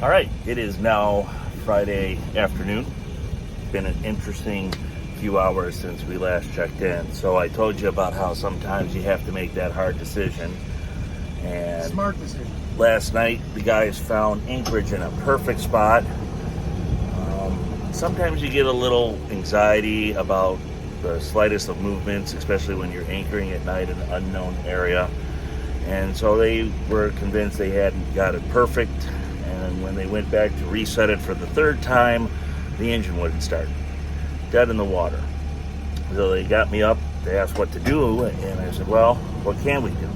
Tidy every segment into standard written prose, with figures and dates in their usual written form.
All right, it is now Friday afternoon. Been an interesting few hours since we last checked in. So I told you about how sometimes you have to make that hard decision. And Smart decision. last night, the guys found anchorage in a perfect spot. Sometimes you get a little anxiety about the slightest of movements, especially when you're anchoring at night in an unknown area. And so they were convinced they had got it perfect. And when they went back to reset it for the third time, the engine wouldn't start. Dead in the water. So they got me up, they asked what to do, and I said, well, what can we do?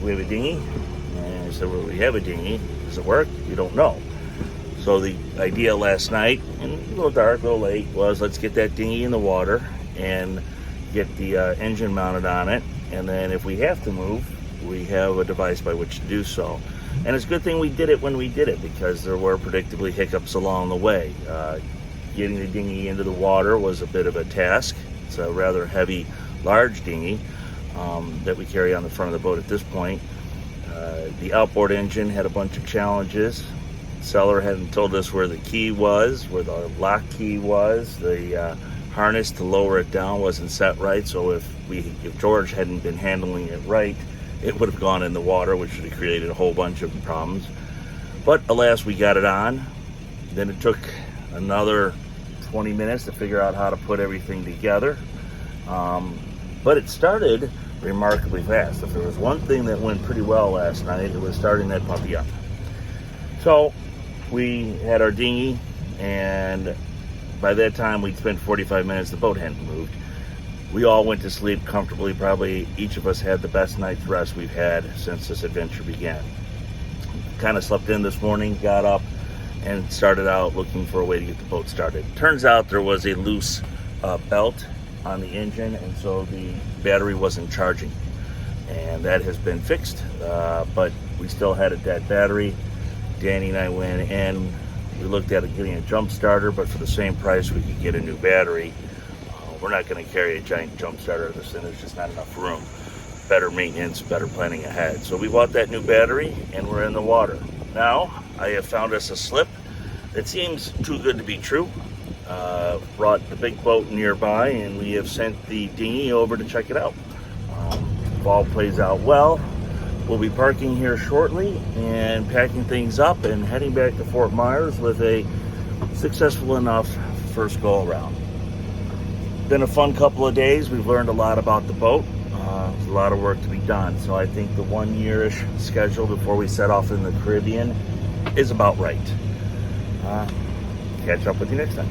We have a dinghy. And I said, well, we have a dinghy. Does it work? We don't know. So the idea last night, and a little dark, a little late, was let's get that dinghy in the water and get the engine mounted on it. And then if we have to move, we have a device by which to do so. And it's a good thing we did it when we did it, because there were predictably hiccups along the way. Getting the dinghy into the water was a bit of a task. It's a rather heavy, large dinghy that we carry on the front of the boat at this point. The outboard engine had a bunch of challenges. Seller hadn't told us where the key was, where the lock key was. The harness to lower it down wasn't set right, so if George hadn't been handling it right, it would have gone in the water, which would have created a whole bunch of problems. But alas, we got it on. Then it took another 20 minutes to figure out how to put everything together. But it started remarkably fast. If there was one thing that went pretty well last night, it was starting that puppy up. So we had our dinghy, and by that time we'd spent 45 minutes, the boat hadn't moved. We all went to sleep comfortably. Probably each of us had the best night's rest we've had since this adventure began. Kind of slept in this morning, got up, and started out looking for a way to get the boat started. Turns out there was a loose belt on the engine, and so the battery wasn't charging. And that has been fixed, but we still had a dead battery. Danny and I went and we looked at getting a jump starter, but for the same price we could get a new battery. We're not going to carry a giant jump starter. This thing, there's just not enough room. Better maintenance, better planning ahead. So we bought that new battery and we're in the water. Now I have found us a slip that seems too good to be true. Brought the big boat nearby and we have sent the dinghy over to check it out. If all plays out well, we'll be parking here shortly and packing things up and heading back to Fort Myers with a successful enough first go around. Been a fun couple of days. We've learned a lot about the boat. There's a lot of work to be done. So I think the 1 year-ish schedule before we set off in the Caribbean is about right. Catch up with you next time.